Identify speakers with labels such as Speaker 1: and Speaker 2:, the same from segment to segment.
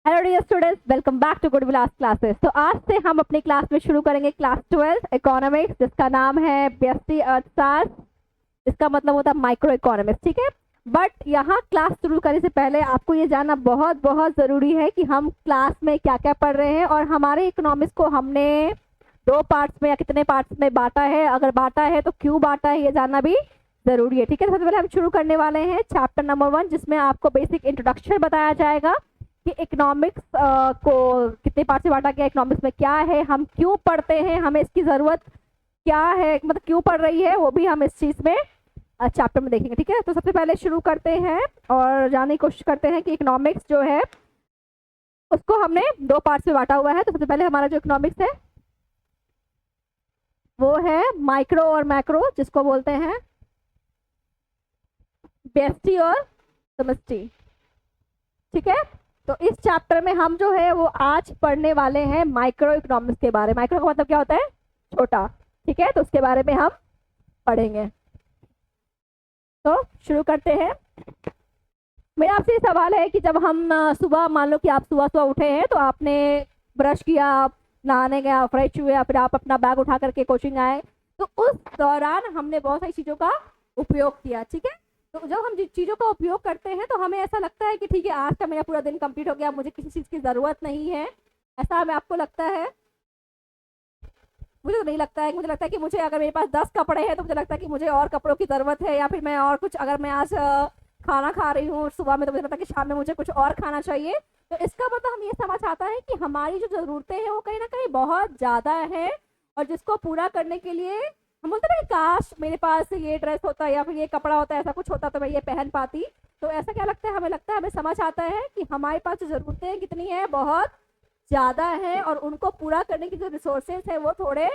Speaker 1: Hello dear students, welcome back to गुडविलास classes. तो आज से हम अपनी क्लास में शुरू करेंगे क्लास 12 इकोनॉमिक्स, जिसका नाम है व्यष्टि अर्थशास्त्र। इसका मतलब होता है माइक्रो इकोनॉमिक्स, ठीक है। बट यहाँ क्लास शुरू करने से पहले आपको ये जानना बहुत बहुत ज़रूरी है कि हम क्लास में क्या क्या पढ़ रहे हैं और हमारे इकोनॉमिक्स को हमने 2 पार्ट्स में या कितने पार्ट्स में बांटा है, अगर बांटा है तो क्यों बांटा है, ये जानना भी ज़रूरी है, ठीक है। सबसे पहले हम शुरू करने वाले हैं चैप्टर नंबर 1, जिसमें आपको बेसिक इंट्रोडक्शन बताया जाएगा कि इकोनॉमिक्स को कितने पार्ट से बांटा गया, इकोनॉमिक्स में क्या है, हम क्यों पढ़ते हैं, हमें इसकी ज़रूरत क्या है, मतलब क्यों पढ़ रही है, वो भी हम इस चीज़ में चैप्टर में देखेंगे, ठीक है। तो सबसे पहले शुरू करते हैं और जानने की कोशिश करते हैं कि इकोनॉमिक्स जो है उसको हमने 2 पार्ट्स में बांटा हुआ है। तो सबसे पहले हमारा जो इकोनॉमिक्स है वो है माइक्रो और मैक्रो, जिसको बोलते हैं व्यष्टि और समष्टि, ठीक है। तो इस चैप्टर में हम जो है वो आज पढ़ने वाले हैं माइक्रो इकोनॉमिक्स के बारे में। माइक्रो का मतलब क्या होता है? छोटा, ठीक है। तो उसके बारे में हम पढ़ेंगे। तो शुरू करते हैं। मेरा आपसे ये सवाल है कि जब हम सुबह, मान लो कि आप सुबह सुबह उठे हैं, तो आपने ब्रश किया, नहाने गया, फ्रेश हुए, फिर आप अपना बैग उठा करके कोचिंग आए, तो उस दौरान हमने बहुत सारी चीज़ों का उपयोग किया, ठीक है। तो जब हम जिन चीज़ों का उपयोग करते हैं तो हमें ऐसा लगता है कि ठीक है, आज का मेरा पूरा दिन कंप्लीट हो गया, मुझे किसी चीज़ की ज़रूरत नहीं है। ऐसा हमें आपको लगता है? मुझे तो नहीं लगता है। मुझे लगता है कि मुझे, अगर मेरे पास 10 कपड़े हैं तो मुझे लगता है कि मुझे और कपड़ों की ज़रूरत है, या फिर मैं और कुछ, अगर मैं आज खाना खा रही हूँ सुबह में, तो मुझे लगता है कि शाम में मुझे कुछ और खाना चाहिए। तो इसका मतलब हम ये समझ आता है कि हमारी जो ज़रूरतें हैं वो कहीं ना कहीं बहुत ज़्यादा है, और जिसको पूरा करने के लिए हम बोलते हैं कि काश मेरे पास ये ड्रेस होता या फिर ये कपड़ा होता, ऐसा कुछ होता तो मैं ये पहन पाती। तो ऐसा क्या लगता है? हमें लगता है, हमें समझ आता है कि हमारे पास जो ज़रूरतें कितनी है, बहुत ज़्यादा है, और उनको पूरा करने की जो रिसोर्सेज है वो थोड़े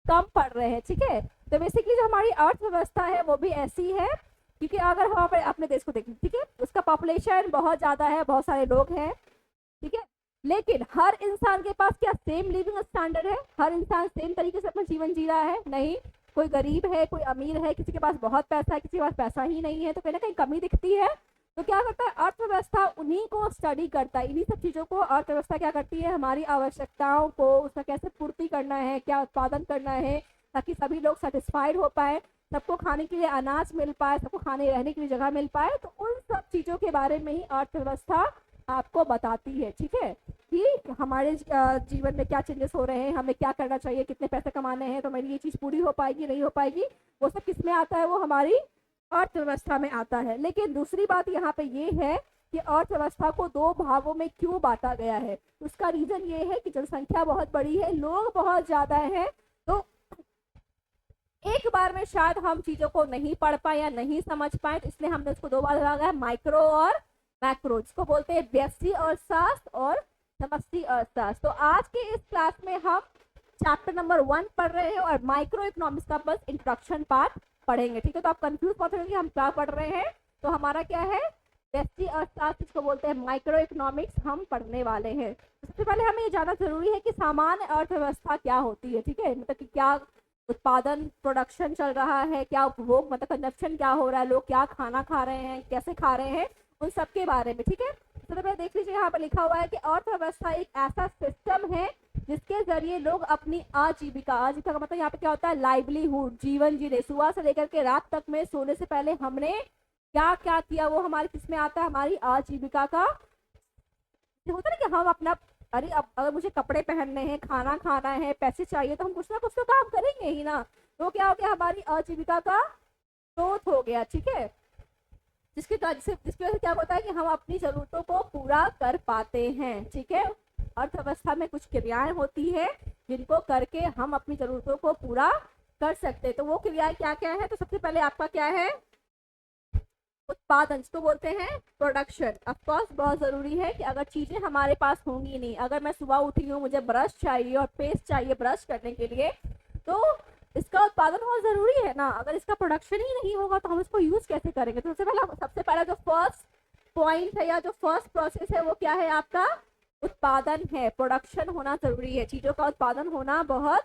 Speaker 1: कम पड़ रहे हैं, ठीक है। तो बेसिकली जो हमारी अर्थव्यवस्था है वो भी ऐसी है, क्योंकि अगर हम अपने देश को देखें, ठीक है, उसका पॉपुलेशन बहुत ज़्यादा है, बहुत सारे लोग हैं, ठीक है। लेकिन हर इंसान के पास क्या सेम लिविंग स्टैंडर्ड है? हर इंसान सेम तरीके से अपना जीवन जी रहा है? नहीं। कोई गरीब है, कोई अमीर है, किसी के पास बहुत पैसा है, किसी के पास पैसा ही नहीं है, तो कहीं ना कहीं कमी दिखती है। तो क्या करता है अर्थव्यवस्था? उन्हीं को स्टडी करता है, इन्हीं सब चीज़ों को अर्थव्यवस्था क्या करती है, हमारी आवश्यकताओं को उसका कैसे पूर्ति करना है, क्या उत्पादन करना है, ताकि सभी लोग सेटिस्फाइड हो पाए, सबको खाने के लिए अनाज मिल पाए, सबको खाने रहने के लिए जगह मिल पाए। तो उन सब चीज़ों के बारे में ही अर्थव्यवस्था आपको बताती है, ठीक है, कि हमारे जीवन में क्या चेंजेस हो रहे हैं, हमें क्या करना चाहिए, कितने पैसे कमाने हैं, तो मेरी ये चीज़ पूरी हो पाएगी, नहीं हो पाएगी, वो सब किस में आता है? वो हमारी अर्थव्यवस्था में आता है। लेकिन दूसरी बात यहाँ पे ये है कि अर्थव्यवस्था को 2 भागों में क्यों बांटा गया है? उसका रीजन ये है कि जनसंख्या बहुत बड़ी है, लोग बहुत ज़्यादा है, तो एक बार में शायद हम चीज़ों को नहीं पढ़ पाए या नहीं समझ पाए, तो इसलिए हमने उसको 2 बार भागा है, माइक्रो और मैक्रो, जिसको बोलते हैं व्यष्टि अर्थशास्त्र और समष्टि अर्थशास्त्र। तो आज के इस क्लास में हम चैप्टर नंबर 1 पढ़ रहे हैं और माइक्रो इकोनॉमिक्स का बस इंट्रोडक्शन पार्ट पढ़ेंगे, ठीक है। तो आप कंफ्यूज मत होंगे कि हम क्या पढ़ रहे हैं। तो हमारा क्या है? व्यष्टि अर्थशास्त्र, जिसको बोलते हैं माइक्रो इकोनॉमिक्स, हम पढ़ने वाले हैं। सबसे पहले हमें ये जानना जरूरी है कि सामान्य अर्थव्यवस्था क्या होती है, ठीक है। मतलब कि क्या उत्पादन, प्रोडक्शन चल रहा है, क्या उपभोग मतलब कंजप्शन क्या हो रहा है, लोग क्या खाना खा रहे हैं, कैसे खा रहे हैं, उन सब के बारे में, ठीक है। तो पहले देख लीजिए, यहाँ पर लिखा हुआ है कि अर्थव्यवस्था एक ऐसा सिस्टम है जिसके जरिए लोग अपनी आजीविका, आजीविका का मतलब यहाँ पे क्या होता है? लाइवलीहुड, जीवन जीने, सुबह से लेकर के रात तक में सोने से पहले हमने क्या क्या किया, वो हमारे किस में आता है? हमारी आजीविका का। होता है ना कि हम अपना, अरे अब अगर मुझे कपड़े पहनने हैं, खाना खाना है, पैसे चाहिए, तो हम कुछ ना कुछ तो काम करेंगे ही ना। तो क्या हो गया? हमारी आजीविका का स्रोत हो गया, ठीक है, जिसकी वजह से क्या होता है कि हम अपनी जरूरतों को पूरा कर पाते हैं, ठीक है। अर्थव्यवस्था में कुछ क्रियाएं होती है जिनको करके हम अपनी जरूरतों को पूरा कर सकते हैं। तो वो क्रियाएं क्या क्या है? तो सबसे पहले आपका क्या है? उत्पादन, जिसको बोलते हैं प्रोडक्शन। ऑफकोर्स बहुत ज़रूरी है कि अगर चीज़ें हमारे पास होंगी नहीं, अगर मैं सुबह उठी हूँ, मुझे ब्रश चाहिए और पेस्ट चाहिए ब्रश करने के लिए, तो इसका उत्पादन बहुत ज़रूरी है ना। अगर इसका प्रोडक्शन ही नहीं होगा तो हम इसको यूज़ कैसे करेंगे? तो सबसे पहला जो फर्स्ट पॉइंट है या जो फर्स्ट प्रोसेस है वो क्या है? आपका उत्पादन है, प्रोडक्शन होना ज़रूरी है, चीज़ों का उत्पादन होना बहुत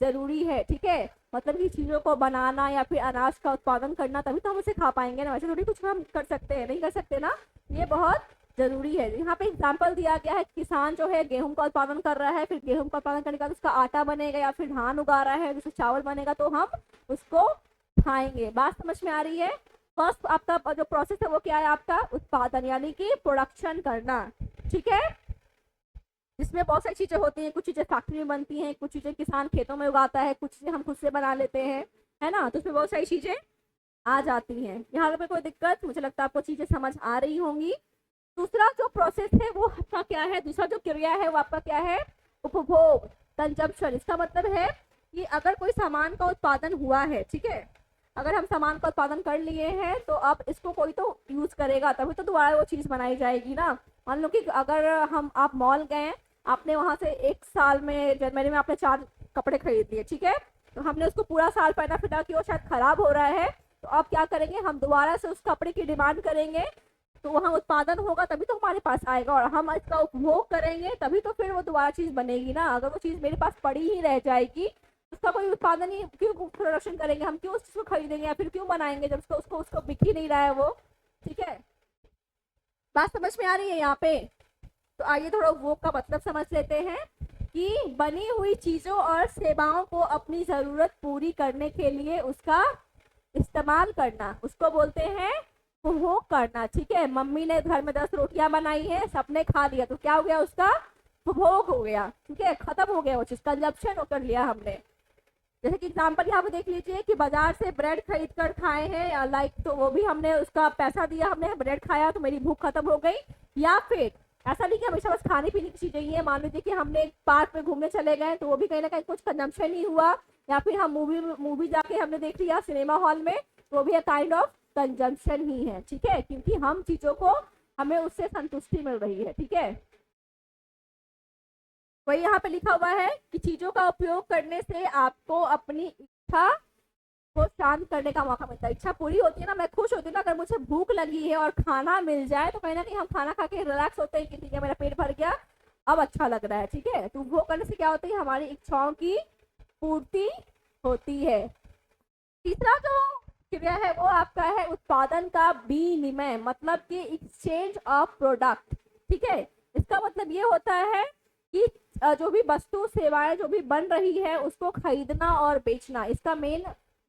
Speaker 1: ज़रूरी है, ठीक है। मतलब कि चीज़ों को बनाना या फिर अनाज का उत्पादन करना, तभी तो हम उसे खा पाएंगे ना, वैसे थोड़ी कुछ हम कर सकते हैं, नहीं कर सकते ना। ये बहुत जरूरी है। यहाँ पे एग्जाम्पल दिया गया है, किसान जो है गेहूं का उत्पादन कर रहा है, फिर गेहूं का उत्पादन करने के बाद उसका आटा बनेगा या फिर धान उगा रहा है जिससे चावल बनेगा, तो हम उसको खाएंगे। बात समझ में आ रही है? फर्स्ट आपका जो प्रोसेस है वो क्या है, आपका उत्पादन यानी कि प्रोडक्शन करना, ठीक है, जिसमें बहुत सारी चीजें होती हैं। कुछ चीजें फैक्ट्री में बनती हैं, कुछ चीजें किसान खेतों में उगाता है, कुछ चीजें हम खुद से बना लेते हैं, है ना, तो उसमें बहुत सारी चीजें आ जाती हैं। यहाँ पे कोई दिक्कत, मुझे लगता है आपको चीजें समझ आ रही होंगी। दूसरा जो प्रोसेस है वो आपका क्या है, दूसरा जो क्रिया है वो आपका क्या है, उपभोग, कंजप्शन। इसका मतलब है कि अगर कोई सामान का उत्पादन हुआ है, ठीक है, अगर हम सामान का उत्पादन कर लिए हैं तो अब इसको कोई तो यूज करेगा, तभी तो दोबारा वो चीज बनाई जाएगी ना। मान लो कि अगर आप मॉल गए, आपने वहां से एक साल में जनवरी में आपने 4 कपड़े खरीद लिए, ठीक है, तो हमने उसको पूरा साल पहना फिटा कि वो शायद खराब हो रहा है, तो अब क्या करेंगे, हम दोबारा से उस कपड़े की डिमांड करेंगे, तो वहाँ उत्पादन होगा तभी तो हमारे पास आएगा, और हम इसका उपभोग करेंगे तभी तो फिर वो दोबारा चीज बनेगी ना। अगर वो चीज मेरे पास पड़ी ही रह जाएगी, उसका कोई उत्पादन ही क्यों प्रोडक्शन करेंगे, हम क्यों उस चीज को खरीदेंगे या फिर क्यों बनाएंगे जब उसको बिक ही नहीं रहा है वो, ठीक है। बात समझ में आ रही है यहाँ पे? तो आइए थोड़ा वो का मतलब समझ लेते हैं कि बनी हुई चीजों और सेवाओं को अपनी जरूरत पूरी करने के लिए उसका इस्तेमाल करना, उसको बोलते हैं उपभोग करना, ठीक है। मम्मी ने घर में 10 रोटियां बनाई है, सबने खा लिया, तो क्या हो गया, उसका उपभोग हो गया, ठीक है, खत्म हो गया वो चीज, कंजप्शन कर लिया हमने। जैसे कि एग्जाम्पल यहाँ पे देख लीजिए कि बाजार से ब्रेड खरीद कर खाए हैं या लाइक, तो वो भी हमने उसका पैसा दिया, हमने ब्रेड खाया तो मेरी भूख खत्म हो गई। या फिर ऐसा नहीं कि हमेशा बस खाने पीने की चीजें ही है, मान लीजिए कि हमने एक पार्क में घूमने चले गए तो वो भी कहीं ना कहीं कुछ कंजम्पशन ही हुआ, या फिर हम मूवी जाके हमने देख लिया सिनेमा हॉल में, तो वो भी काइंड ऑफ कंजम्पशन ही है, ठीक है, क्योंकि हम चीजों को, हमें उससे संतुष्टि मिल रही है, ठीक है। वही यहाँ पे लिखा हुआ है कि चीजों का उपयोग करने से आपको अपनी इच्छा को शांत करने का मौका मिलता है। इच्छा पूरी होती है ना, मैं खुश होती हूँ ना अगर मुझे भूख लगी है और खाना मिल जाए, तो कहीं ना कहीं हम खाना खा के रिलैक्स होते हैं कि ठीक है मेरा पेट भर गया, अब अच्छा लग रहा है, ठीक है। तो भूख करने से क्या होता है, हमारी इच्छाओं की पूर्ति होती है। तीसरा जो क्रिया है वो आपका है उत्पादन का विनिमय, मतलब कि एक्सचेंज ऑफ प्रोडक्ट, ठीक है। इसका मतलब ये होता है कि जो भी वस्तु सेवाएं जो भी बन रही है उसको खरीदना और बेचना, इसका मेन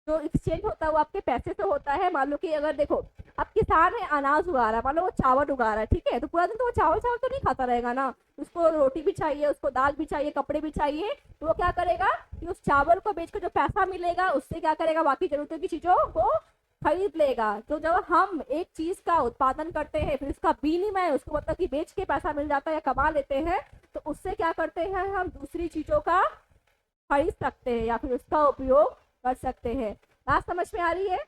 Speaker 1: जो एक्सचेंज होता है वो आपके पैसे से होता है। मान लो कि अगर देखो अब किसान है, अनाज उगा रहा है, मान लो वो चावल उगा रहा है, ठीक है, तो पूरा दिन तो वो चावल चावल तो नहीं खाता रहेगा ना, उसको रोटी भी चाहिए, उसको दाल भी चाहिए, कपड़े भी चाहिए, तो वो क्या करेगा कि उस चावल को बेचकर जो पैसा मिलेगा उससे क्या करेगा, बाकी जरूरतों की चीजों को खरीद लेगा। तो जब हम एक चीज का उत्पादन करते हैं फिर उसका विनिमय, उसको मतलब कि बेच के पैसा मिल जाता है या कमा लेते हैं, तो उससे क्या करते हैं, हम दूसरी चीजों का खरीद सकते हैं या फिर उसका उपयोग कर सकते हैं। बात समझ में आ रही है?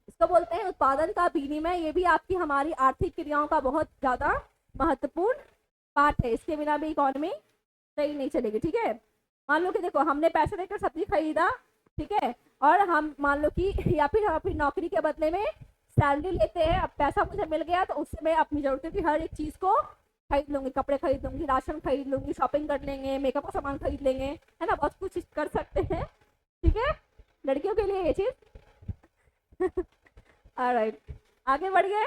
Speaker 1: इसको बोलते हैं उत्पादन का विनिमय। ये भी आपकी हमारी आर्थिक क्रियाओं का बहुत ज्यादा महत्वपूर्ण पार्ट है, इसके बिना भी इकोनॉमी सही नहीं चलेगी, ठीक है। मान लो कि देखो हमने पैसे देकर सब्जी खरीदा, ठीक है, और हम मान लो कि या फिर हम अपनी नौकरी के बदले में सैलरी लेते हैं, अब पैसा मुझे मिल गया तो उससे मैं अपनी जरूरतों की हर एक चीज को खरीद लूंगी, कपड़े खरीद लूंगी, राशन खरीद लूंगी, शॉपिंग कर लेंगे, मेकअप का सामान खरीद लेंगे, है ना, बहुत कुछ कर सकते हैं, ठीक है, लड़कियों के लिए ये चीज। ऑलराइट, आगे बढ़ गए।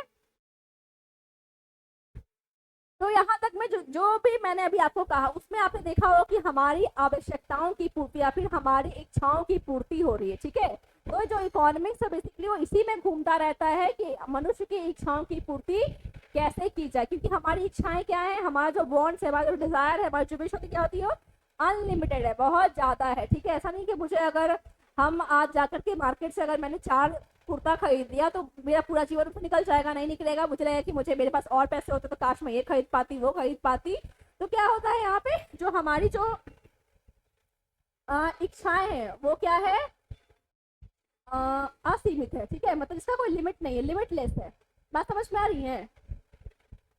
Speaker 1: तो यहाँ तक में जो भी मैंने अभी आपको कहा उसमें आपने देखा हो कि हमारी आवश्यकताओं की पूर्ति या फिर हमारी इच्छाओं की पूर्ति हो रही है, ठीक है। तो जो इकोनॉमिक्स है बेसिकली वो इसी में घूमता रहता है कि मनुष्य की इच्छाओं की पूर्ति कैसे की जाए, क्योंकि हमारी इच्छाएं क्या है, हमारा जो वांट्स है, हमारा जो डिजायर है, हमारी जो विश होती क्या होती है, अनलिमिटेड है, बहुत ज्यादा है, ठीक है। ऐसा नहीं कि मुझे अगर हम आज जाकर के मार्केट से अगर मैंने 4 कुर्ता खरीद लिया तो मेरा पूरा जीवन तो निकल जाएगा, नहीं निकलेगा। मुझे लगेगा कि मुझे मेरे पास और पैसे होते तो काश मैं ये खरीद पाती, वो खरीद पाती। तो क्या होता है यहाँ पे, जो हमारी जो इच्छाएं हैं वो क्या है, असीमित है, ठीक है, मतलब इसका कोई लिमिट नहीं है, लिमिटलेस है। बात समझ में आ रही है?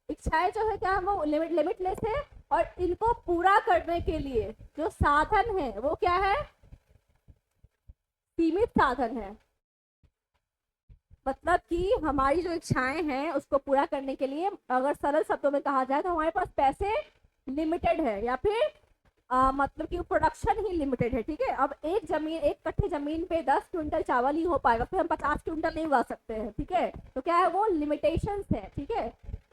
Speaker 1: इच्छाएं जो है क्या, वो लिमिटलेस है, और इनको पूरा करने के लिए जो साधन है वो क्या है, सीमित साधन है। मतलब कि हमारी जो इच्छाएं हैं उसको पूरा करने के लिए अगर सरल शब्दों में कहा जाए तो हमारे पास पैसे लिमिटेड है, या फिर मतलब कि प्रोडक्शन ही लिमिटेड है, ठीक है। अब एक कट्ठे जमीन पे 10 क्विंटल चावल ही हो पाएगा, फिर हम 50 क्विंटल नहीं उगा सकते हैं, ठीक है। तो क्या है, वो लिमिटेशंस है, ठीक है।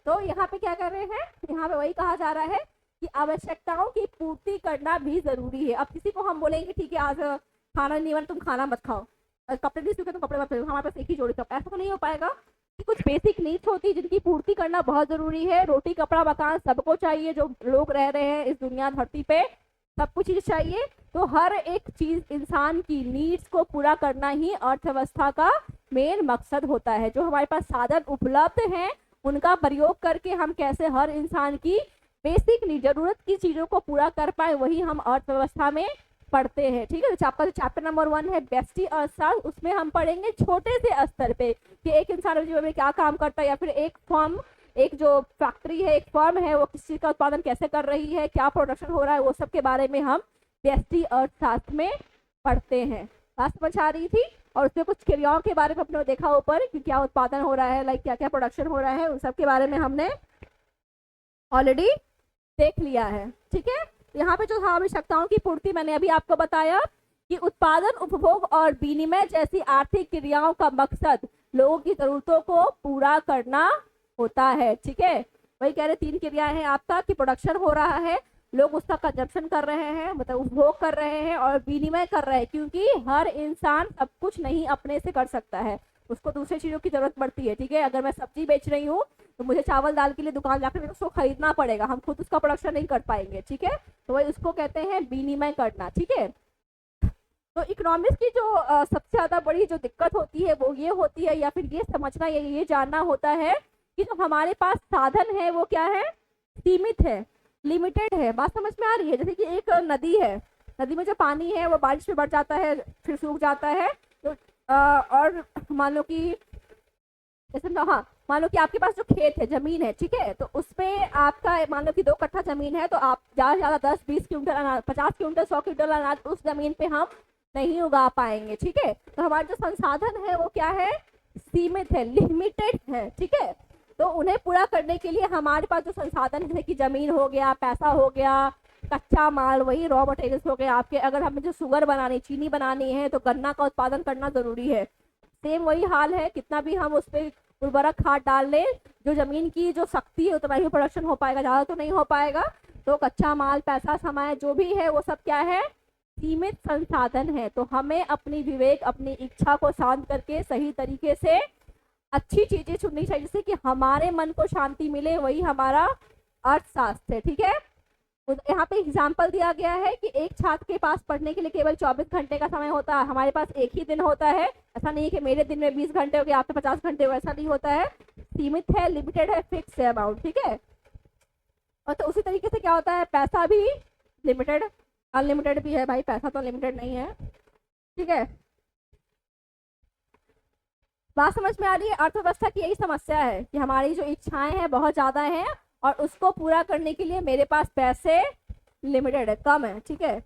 Speaker 1: तो यहाँ पे क्या कर रहे हैं, यहाँ पे वही कहा जा रहा है कि आवश्यकताओं की पूर्ति करना भी जरूरी है। अब किसी को हम बोलेंगे ठीक है आज खाना नहीं बना, तुम खाना मत खाओ, कपड़े नहीं सूखे तुम कपड़े मत पहनो, हमारे पास एक ही जोड़ी कपड़ा, ऐसा तो नहीं हो पाएगा। कुछ बेसिक नीड्स होती है जिनकी पूर्ति करना बहुत जरूरी है। रोटी कपड़ा मकान सबको चाहिए, जो लोग रह रहे हैं इस दुनिया धरती पे सब कुछ चीज चाहिए। तो हर एक चीज इंसान की नीड्स को पूरा करना ही अर्थव्यवस्था का मेन मकसद होता है। जो हमारे पास साधन उपलब्ध हैं उनका प्रयोग करके हम कैसे हर इंसान की बेसिक जरूरत की चीजों को पूरा कर पाए, वही हम अर्थव्यवस्था में पढ़ते हैं। ठीक है, तो आपका जो चैप्टर नंबर 1 है व्यष्टि अर्थशास्त्र, उसमें हम पढ़ेंगे छोटे से स्तर पे कि एक इंसान जीवन में क्या काम करता है, या फिर एक फर्म, एक जो फैक्ट्री है, एक फर्म है, वो किस चीज का उत्पादन कैसे कर रही है, क्या प्रोडक्शन हो रहा है, वो सब के बारे में हम व्यष्टि अर्थशास्त्र में पढ़ते हैं। बात समझ आ रही थी? और उसमें कुछ क्रियाओं के बारे में अपने देखा ऊपर कि क्या उत्पादन हो रहा है, लाइक क्या क्या प्रोडक्शन हो रहा है, उन सब के बारे में हमने ऑलरेडी देख लिया है। ठीक है, यहाँ पे जो आवश्यकताओं की पूर्ति मैंने अभी आपको बताया कि उत्पादन उपभोग और विनिमय जैसी आर्थिक क्रियाओं का मकसद लोगों की जरूरतों को पूरा करना होता है। ठीक है, वही कह रहे 3 क्रियाएं हैं आपका कि प्रोडक्शन हो रहा है, लोग उसका कंजप्शन कर रहे हैं, मतलब उपभोग कर रहे हैं, और विनिमय कर रहे हैं, क्योंकि हर इंसान सब कुछ नहीं अपने से कर सकता है, उसको दूसरी चीजों की जरूरत पड़ती है। ठीक है, अगर मैं सब्जी बेच रही हूँ तो मुझे चावल दाल के लिए दुकान जाकर उसको खरीदना पड़ेगा, हम खुद उसका प्रोडक्शन नहीं कर पाएंगे। ठीक है, तो वही उसको कहते हैं विनिमय करना। ठीक है, तो इकोनॉमिक्स की जो सबसे ज्यादा बड़ी जो दिक्कत होती है वो ये होती है, या फिर ये समझना, ये जानना होता है कि जो हमारे पास साधन है वो क्या है, सीमित है, लिमिटेड है। बात समझ में आ रही है? जैसे कि एक नदी है, नदी में जो पानी है वो बारिश में बढ़ जाता है फिर सूख जाता है। तो और मान लो कि जैसे हाँ, मान लो कि आपके पास जो खेत है, जमीन है, ठीक है, तो उसमें आपका मान लो कि 2 कट्ठा जमीन है, तो आप ज्यादा से ज्यादा 10-20 क्विंटल अनाज, 50 क्विंटल 100 क्विंटल अनाज उस जमीन पे हम नहीं उगा पाएंगे। ठीक है, तो हमारे जो संसाधन है वो क्या है, सीमित है, लिमिटेड है। ठीक है, तो उन्हें पूरा करने के लिए हमारे पास जो संसाधन जैसे कि जमीन हो गया, पैसा हो गया, कच्चा माल, वही रॉ मटेरियल्स हो गए आपके, अगर हमें जो शुगर बनानी, चीनी बनानी है तो गन्ना का उत्पादन करना जरूरी है। सेम वही हाल है, कितना भी हम उस पर उर्वरक खाद डाल लें, जो जमीन की जो शक्ति है उतना ही प्रोडक्शन हो पाएगा, ज़्यादा तो नहीं हो पाएगा। तो कच्चा माल, पैसा, समय जो भी है वो सब क्या है, सीमित संसाधन है। तो हमें अपनी विवेक, अपनी इच्छा को शांत करके सही तरीके से अच्छी चीजें चुननी चाहिए, जिससे कि हमारे मन को शांति मिले, वही हमारा अर्थशास्त्र है। ठीक है, यहाँ पे एग्जाम्पल दिया गया है कि एक छात्र के पास पढ़ने के लिए केवल 24 घंटे का समय होता है, हमारे पास एक ही दिन होता है। ऐसा नहीं है कि मेरे दिन में 20 घंटे हो गए, आप पे 50 घंटे हो, ऐसा नहीं होता है, सीमित है, लिमिटेड है, फिक्स है अमाउंट। ठीक है, और तो उसी तरीके से क्या होता है, पैसा भी लिमिटेड, अनलिमिटेड भी है भाई, पैसा तो लिमिटेड नहीं है। ठीक है, बात समझ में आ रही है? अर्थव्यवस्था की यही समस्या है कि हमारी जो इच्छाएं हैं बहुत ज्यादा हैं, और उसको पूरा करने के लिए मेरे पास पैसे लिमिटेड है, कम है। ठीक है,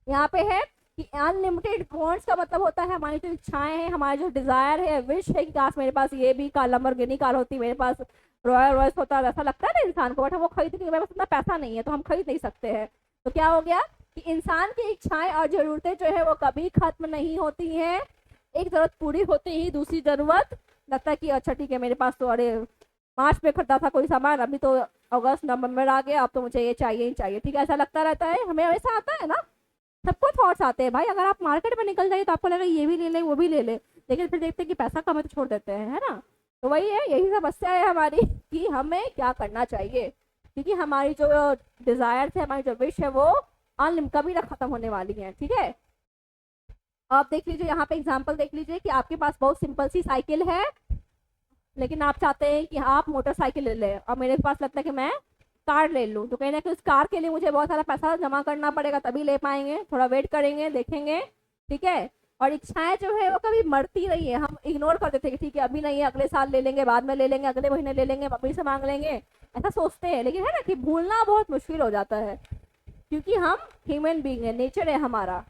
Speaker 1: यहाँ पे है कि अनलिमिटेड वांट्स का मतलब होता है हमारी जो इच्छाएं हैं, हमारा जो डिजायर है, विश है कि काश मेरे पास ये भी कार, लंबोर्गिनी कार होती, मेरे पास रॉयल रॉयस होता, ऐसा लगता है ना इंसान को, बट हम वो खरीद नहीं, मेरे पास इतना पैसा नहीं है तो हम खरीद नहीं सकते हैं। तो क्या हो गया कि इंसान की इच्छाएं और जरूरतें जो है वो कभी खत्म नहीं होती हैं। एक जरूरत पूरी होती ही दूसरी जरूरत लगता है कि अच्छा ठीक है, मेरे पास तो अरे मार्च में खरीदा था कोई सामान, अभी तो अगस्त नवंबर आ गया, अब तो मुझे ये चाहिए ही चाहिए। ठीक है, ऐसा लगता रहता है, हमें ऐसा आता है ना, सबको थॉट्स आते हैं भाई। अगर आप मार्केट में निकल जाइए तो आपको लगेगा ये भी ले ले वो भी ले ले, लेकिन फिर देखते हैं कि पैसा कम है तो छोड़ देते हैं, है ना। तो वही है, यही समस्या है हमारी कि हमें क्या करना चाहिए, क्योंकि हमारी जो डिजायर है, हमारी जो विश है वो अनलिमिटेड कभी ना खत्म होने वाली है। ठीक है, आप देख लीजिए, यहाँ पे एग्जांपल देख लीजिए कि आपके पास बहुत सिंपल सी साइकिल है, लेकिन आप चाहते हैं कि आप मोटरसाइकिल ले लें, और मेरे पास लगता है कि मैं कार ले लूँ, तो कहीं ना कहीं उस कार के लिए मुझे बहुत सारा पैसा जमा करना पड़ेगा, तभी ले पाएंगे, थोड़ा वेट करेंगे, देखेंगे। ठीक है, और इच्छाएं जो है वो कभी मरती नहीं है, हम इग्नोर कर देते हैं कि ठीक है अभी नहीं है, अगले साल ले लेंगे, बाद में ले लेंगे, अगले महीने ले लेंगे, मम्मी से मांग लेंगे, ऐसा सोचते हैं। लेकिन है ना कि भूलना बहुत मुश्किल हो जाता है, क्योंकि हम ह्यूमन बीइंग है, नेचर है हमारा।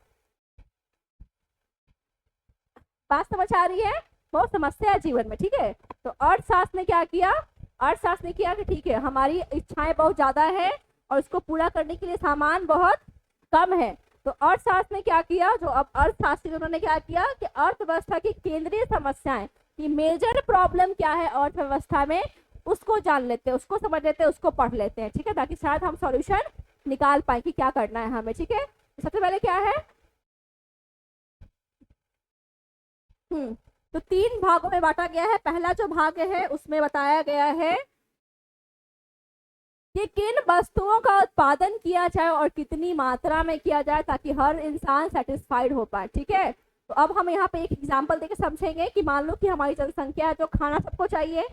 Speaker 1: बात समझ आ रही है? बहुत समस्या है जीवन में। ठीक है, तो अर्थशास्त्र ने क्या किया, अर्थशास्त्र ने किया कि ठीक है हमारी इच्छाएं बहुत ज्यादा है और इसको पूरा करने के लिए सामान बहुत कम है। तो अर्थशास्त्र ने क्या किया, जो अब अर्थशास्त्री उन्होंने क्या किया कि अर्थव्यवस्था की केंद्रीय समस्याएं, कि मेजर प्रॉब्लम क्या है अर्थव्यवस्था में, उसको जान लेते हैं, उसको समझ लेते हैं, उसको पढ़ लेते हैं, ठीक है, ताकि शायद हम सॉल्यूशन निकाल पाए कि क्या करना है हमें, ठीक है। तो सबसे पहले क्या है, तो 3 भागों में बांटा गया है। पहला जो भाग है उसमें बताया गया है कि किन वस्तुओं का उत्पादन किया जाए और कितनी मात्रा में किया जाए ताकि हर इंसान सेटिस्फाइड हो पाए, ठीक है। तो अब हम यहाँ पे एक एग्जांपल देके समझेंगे कि मान लो कि हमारी जनसंख्या है, जो खाना सबको चाहिए,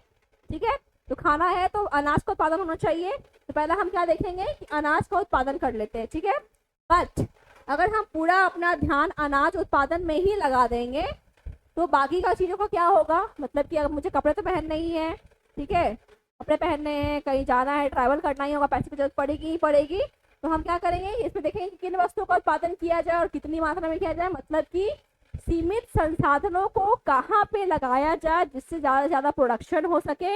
Speaker 1: ठीक है, तो खाना है तो अनाज का उत्पादन होना चाहिए। तो पहला हम क्या देखेंगे कि अनाज का उत्पादन कर लेते हैं, ठीक है। बट अगर हम पूरा अपना ध्यान अनाज उत्पादन में ही लगा देंगे तो बाकी का चीज़ों का क्या होगा, मतलब कि अगर मुझे कपड़े तो पहनने ही है, ठीक है, कपड़े पहनने हैं, कहीं जाना है, ट्रैवल करना ही होगा, पैसे की जरूरत पड़ेगी ही पड़ेगी, तो हम क्या करेंगे, इसमें देखेंगे कि किन वस्तुओं का उत्पादन किया जाए और कितनी मात्रा में किया जाए, मतलब कि सीमित संसाधनों को कहाँ पे लगाया जाए जिससे ज़्यादा से ज़्यादा प्रोडक्शन हो सके,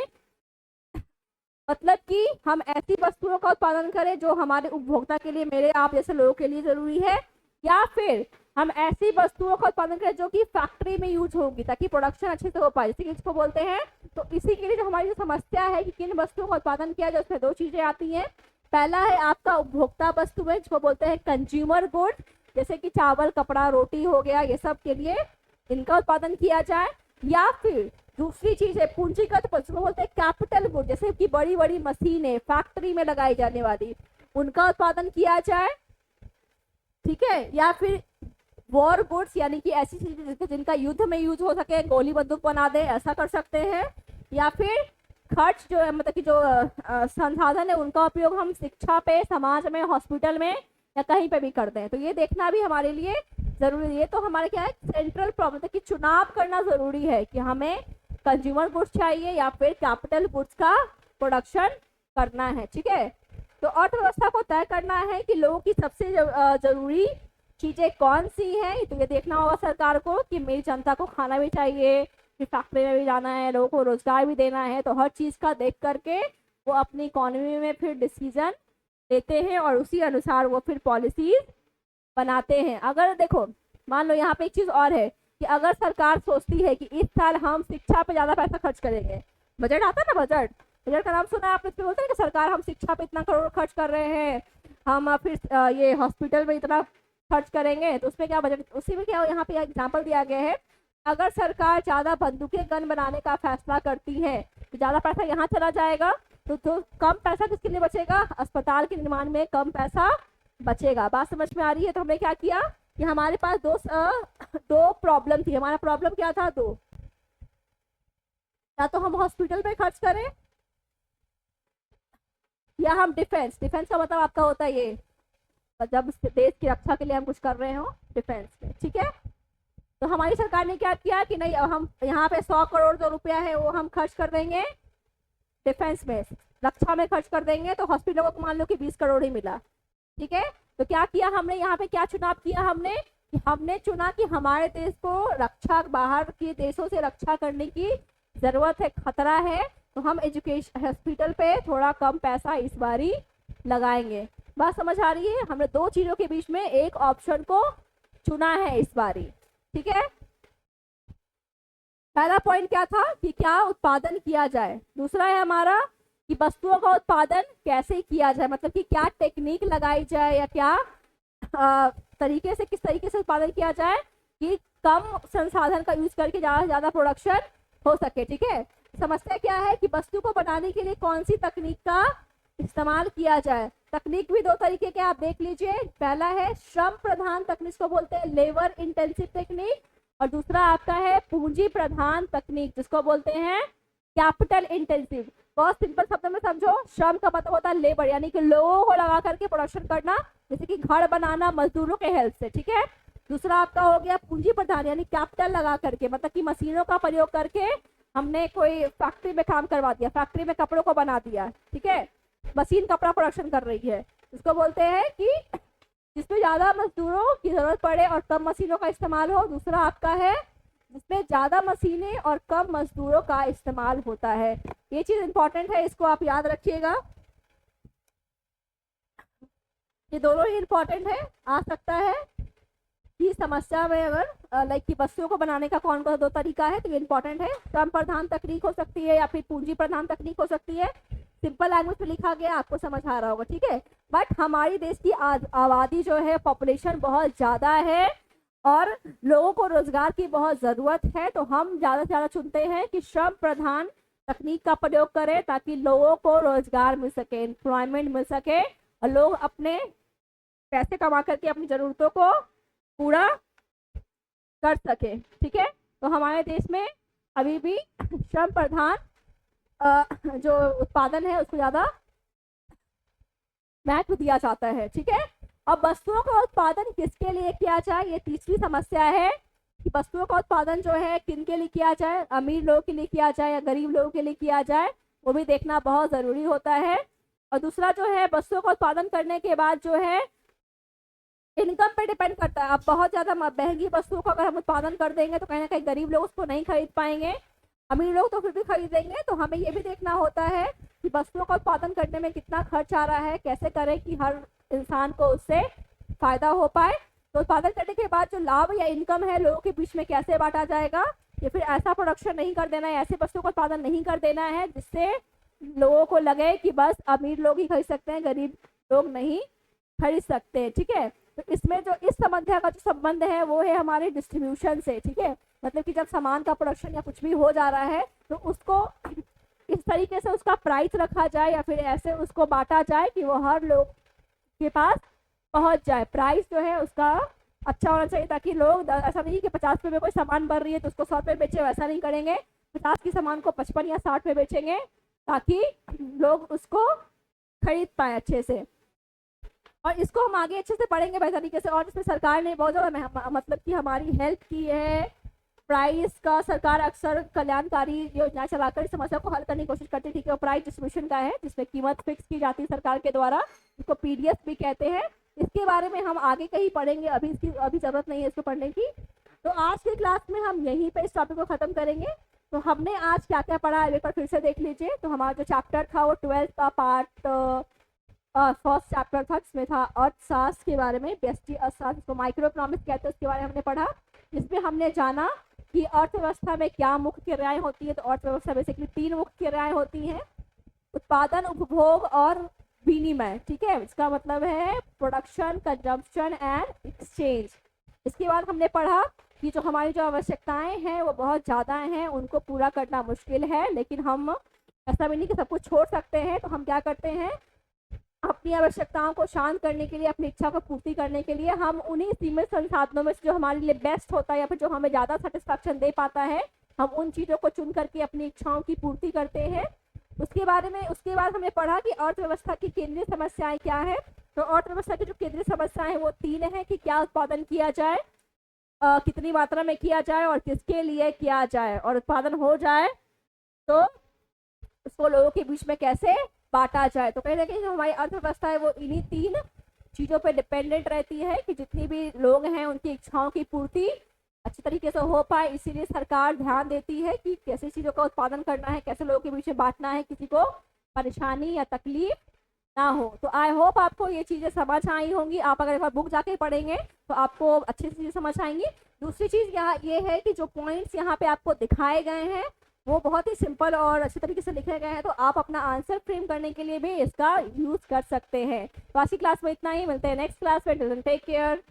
Speaker 1: मतलब कि हम ऐसी वस्तुओं का उत्पादन करें जो हमारे उपभोक्ता के लिए, मेरे आप जैसे लोगों के लिए जरूरी है, या फिर हम ऐसी वस्तुओं का उत्पादन करें जो कि फैक्ट्री में यूज होगी ताकि प्रोडक्शन अच्छे से हो पाए, जैसे कि इसको बोलते हैं। तो इसी के लिए जो हमारी जो समस्या है कि किन वस्तुओं का उत्पादन किया जाए, उसमें 2 चीजें आती हैं। पहला है आपका उपभोक्ता वस्तु है जिसको बोलते हैं कंज्यूमर गुड, जैसे कि चावल, कपड़ा, रोटी हो गया, ये सब के लिए इनका उत्पादन किया जाए। या फिर दूसरी चीज है पूंजीगत वस्तु, बोलते हैं कैपिटल गुड, जैसे कि बड़ी बड़ी मशीनें फैक्ट्री में लगाई जाने वाली, उनका उत्पादन किया जाए, ठीक है। या फिर वॉर गुड्स, यानी कि ऐसी चीजें जिनका युद्ध में यूज हो सके, गोली बंदूक बना दे, ऐसा कर सकते हैं। या फिर खर्च जो है, मतलब कि जो संसाधन है उनका उपयोग हम शिक्षा पे, समाज में, हॉस्पिटल में या कहीं पे भी करते हैं, तो ये देखना भी हमारे लिए जरूरी है। तो हमारे क्या है, सेंट्रल प्रॉब्लम कि चुनाव करना जरूरी है कि हमें कंज्यूमर गुड्स चाहिए या फिर कैपिटल गुड्स का प्रोडक्शन करना है, ठीक है। तो अर्थव्यवस्था को तय करना है कि लोगों की सबसे जरूरी चीजें कौन सी हैं, तो ये देखना होगा सरकार को कि मेरी जनता को खाना भी चाहिए, फिर फैक्ट्री में भी जाना है, लोगों को रोजगार भी देना है, तो हर चीज का देख करके वो अपनी इकोनॉमी में फिर डिसीजन लेते हैं और उसी अनुसार वो फिर पॉलिसीज बनाते हैं। अगर देखो मान लो यहाँ पे एक चीज और है कि अगर सरकार सोचती है कि इस साल हम शिक्षा पे ज्यादा पैसा खर्च करेंगे, बजट आता है ना, बजट, बजट का नाम सुना है आपने, बोलते हैं कि सरकार हम शिक्षा पे इतना करोड़ खर्च कर रहे हैं, हम फिर ये हॉस्पिटल में इतना खर्च करेंगे, तो उसमें क्या बजट, उसी में क्या यहाँ पे एग्जाम्पल दिया गया है, अगर सरकार ज्यादा बंदूकें गन बनाने का फैसला करती है तो ज्यादा पैसा यहाँ चला जाएगा, तो कम पैसा किसके लिए बचेगा, अस्पताल के निर्माण में कम पैसा बचेगा। बात समझ में आ रही है। तो हमने क्या किया कि हमारे पास दो प्रॉब्लम थी। हमारा प्रॉब्लम क्या था, दो, या तो हम हॉस्पिटल पे खर्च करें या हम डिफेंस का मतलब आपका होता है ये जब देश की रक्षा के लिए हम कुछ कर रहे हो डिफेंस में, ठीक है। तो हमारी सरकार ने क्या किया कि नहीं, अब हम यहाँ पे 100 करोड़ जो रुपया है वो हम खर्च कर देंगे डिफेंस में, रक्षा में खर्च कर देंगे, तो हॉस्पिटल को मान लो कि 20 करोड़ ही मिला, ठीक है। तो क्या किया हमने, यहाँ पे क्या चुनाव किया हमने चुना कि हमारे देश को रक्षा, बाहर के देशों से रक्षा करने की जरूरत है, खतरा है, तो हम एजुकेशन हॉस्पिटल पे थोड़ा कम पैसा इस बारी लगाएंगे। बात समझ आ रही है। हमने 2 चीजों के बीच में एक ऑप्शन को चुना है इस बारी, ठीक है। पहला पॉइंट क्या था कि क्या उत्पादन किया जाए, दूसरा है हमारा कि वस्तुओं का उत्पादन कैसे किया जाए, मतलब कि क्या टेक्निक लगाई जाए या क्या तरीके से, किस तरीके से उत्पादन किया जाए कि कम संसाधन का यूज करके ज्यादा से ज्यादा प्रोडक्शन हो सके, ठीक है। समस्या क्या है कि वस्तु को बनाने के लिए कौन सी तकनीक का इस्तेमाल किया जाए। तकनीक भी 2 तरीके के आप देख लीजिए, पहला है श्रम प्रधान तकनीक को बोलते हैं लेबर इंटेंसिव टेक्निक, और दूसरा आपका है पूंजी प्रधान तकनीक जिसको बोलते हैं कैपिटल इंटेंसिव। बहुत सिंपल शब्द में समझो, श्रम का मतलब होता है लेबर, यानी कि लोगों को लगा करके प्रोडक्शन करना, जैसे कि घर बनाना मजदूरों के हेल्प से, ठीक है। दूसरा आपका हो गया पूंजी प्रधान, यानी कैपिटल लगा करके, मतलब कि मशीनों का प्रयोग करके हमने कोई फैक्ट्री में काम करवा दिया, फैक्ट्री में कपड़ों को बना दिया, ठीक है, मशीन कपड़ा प्रोडक्शन कर रही है, इसको बोलते हैं कि जिसमें ज्यादा मजदूरों की जरूरत पड़े और कम मशीनों का इस्तेमाल हो। दूसरा आपका है जिसमें ज्यादा मशीनें और कम मजदूरों का इस्तेमाल होता है। ये चीज इंपॉर्टेंट है, इसको आप याद रखिएगा, ये दोनों ही इंपॉर्टेंट है, आ सकता है की समस्या में अगर लाइक कि वस्तुओं को बनाने का कौन कौन सा 2 तरीका है, तो ये इंपॉर्टेंट है। श्रम प्रधान तकनीक हो सकती है या फिर पूंजी प्रधान तकनीक हो सकती है। सिंपल लैंग्वेज में लिखा गया, आपको समझ आ रहा होगा, ठीक है। बट हमारी देश की आबादी जो है, पॉपुलेशन बहुत ज़्यादा है और लोगों को रोजगार की बहुत ज़रूरत है, तो हम ज़्यादा से ज़्यादा चुनते हैं कि श्रम प्रधान तकनीक का प्रयोग करें ताकि लोगों को रोजगार मिल सके, एम्प्लॉयमेंट मिल सके और लोग अपने पैसे कमा करके अपनी ज़रूरतों को पूरा कर सके, ठीक है। तो हमारे देश में अभी भी श्रम प्रधान जो उत्पादन है उसको ज़्यादा महत्व दिया जाता है, ठीक है। अब वस्तुओं का उत्पादन किसके लिए किया जाए, ये तीसरी समस्या है कि वस्तुओं का उत्पादन जो है किन के लिए किया जाए, अमीर लोगों के लिए किया जाए या गरीब लोगों के लिए किया जाए, वो भी देखना बहुत ज़रूरी होता है। और दूसरा जो है, वस्तुओं का उत्पादन करने के बाद जो है इनकम पे डिपेंड करता है। अब बहुत ज़्यादा महंगी वस्तुओं का अगर हम उत्पादन कर देंगे तो कहीं ना कहीं गरीब लोग उसको नहीं खरीद पाएंगे, अमीर लोग तो फिर भी खरीदेंगे। तो हमें ये भी देखना होता है कि वस्तुओं का उत्पादन करने में कितना खर्च आ रहा है, कैसे करें कि हर इंसान को उससे फ़ायदा हो पाए। तो उत्पादन करने के बाद जो लाभ या इनकम है लोगों के बीच में कैसे बांटा जाएगा, या फिर ऐसा प्रोडक्शन नहीं कर देना है, ऐसे वस्तुओं का उत्पादन नहीं कर देना है जिससे लोगों को लगे कि बस अमीर लोग ही खरीद सकते हैं, गरीब लोग नहीं खरीद सकते, ठीक है। तो इसमें जो इस समस्या का जो संबंध है वो है हमारे डिस्ट्रीब्यूशन से, ठीक है। मतलब कि जब सामान का प्रोडक्शन या कुछ भी हो जा रहा है तो उसको इस तरीके से उसका प्राइस रखा जाए या फिर ऐसे उसको बांटा जाए कि वो हर लोग के पास पहुंच जाए। प्राइस जो है उसका अच्छा होना चाहिए ताकि लोग, ऐसा नहीं कि 50 रुपये में कोई सामान बढ़ रही है तो उसको 100 रुपये बेचे, वैसा नहीं करेंगे। 50 की सामान को 55 या 60 में बेचेंगे ताकि लोग उसको खरीद पाए अच्छे से। और इसको हम आगे अच्छे से पढ़ेंगे बेहतर तरीके से। और इसमें सरकार ने बहुत ज़्यादा मतलब कि हमारी हेल्प की है। प्राइस का सरकार अक्सर कल्याणकारी योजना चलाकर इस समस्या को हल करने की कोशिश करती है, ठीक है। प्राइस डिस्ट्रीब्यूशन का है जिसमें कीमत फिक्स की जाती है सरकार के द्वारा, इसको पीडीएस भी कहते हैं। इसके बारे में हम आगे कहीं पढ़ेंगे, अभी ज़रूरत नहीं है इसको पढ़ने की। तो आज की क्लास में हम यहीं पे इस टॉपिक को ख़त्म करेंगे। तो हमने आज क्या क्या पढ़ा है एक बार फिर से देख लीजिए। तो हमारा जो चैप्टर था वो 12th का पार्ट फर्स्ट चैप्टर था जिसमें था अर्थशास्त्र के बारे में, व्यष्टि अर्थशास्त्र, इसको माइक्रो इकोनॉमिक्स कहते हैं, उसके बारे में हमने पढ़ा। जिसमें हमने जाना कि अर्थव्यवस्था में क्या मुख्य क्रियाएं होती है। तो अर्थव्यवस्था बेसिकली 3 मुख्य क्रियाएं होती हैं, उत्पादन, उपभोग और विनिमय, ठीक है। इसका मतलब है प्रोडक्शन, कंजम्पशन एंड एक्सचेंज। इसके बाद हमने पढ़ा कि जो हमारी जो आवश्यकताएं हैं वो बहुत ज़्यादा हैं, उनको पूरा करना मुश्किल है, लेकिन हम ऐसा भी नहीं कि सब कुछ छोड़ सकते हैं। तो हम क्या करते हैं, अपनी आवश्यकताओं को शांत करने के लिए, अपनी इच्छा को पूर्ति करने के लिए हम उन्हीं सीमित संसाधनों में से जो हमारे लिए बेस्ट होता है या फिर जो हमें ज़्यादा सेटिस्फैक्शन दे पाता है, हम उन चीज़ों को चुन करके अपनी इच्छाओं की पूर्ति करते हैं। उसके बाद हमने पढ़ा कि अर्थव्यवस्था की केंद्रीय समस्याएं क्या है। तो अर्थव्यवस्था की जो केंद्रीय समस्याएं वो 3 हैं कि क्या उत्पादन किया जाए, कितनी मात्रा में किया जाए और किसके लिए किया जाए, और उत्पादन हो जाए तो उसको लोगों के बीच में कैसे बांटा जाए। तो कहीं ना कहीं जो हमारी अर्थव्यवस्था है वो इन्हीं 3 चीज़ों पे डिपेंडेंट रहती है कि जितनी भी लोग हैं उनकी इच्छाओं की पूर्ति अच्छी तरीके से हो पाए। इसीलिए सरकार ध्यान देती है कि कैसे चीज़ों का उत्पादन करना है, कैसे लोगों के बीच में बांटना है, किसी को परेशानी या तकलीफ ना हो। तो आई होप आपको ये चीज़ें समझ आई होंगी। आप अगर एक बार बुक जाके पढ़ेंगे तो आपको अच्छे से चीज़ें समझ आएंगी। दूसरी चीज़ यहाँ ये है कि जो पॉइंट्स यहाँ पे आपको दिखाए गए हैं वो बहुत ही सिंपल और अच्छे तरीके से लिखे गए हैं, तो आप अपना आंसर फ्रेम करने के लिए भी इसका यूज़ कर सकते हैं। तो आज की क्लास में इतना ही, मिलते हैं नेक्स्ट क्लास में। Take care.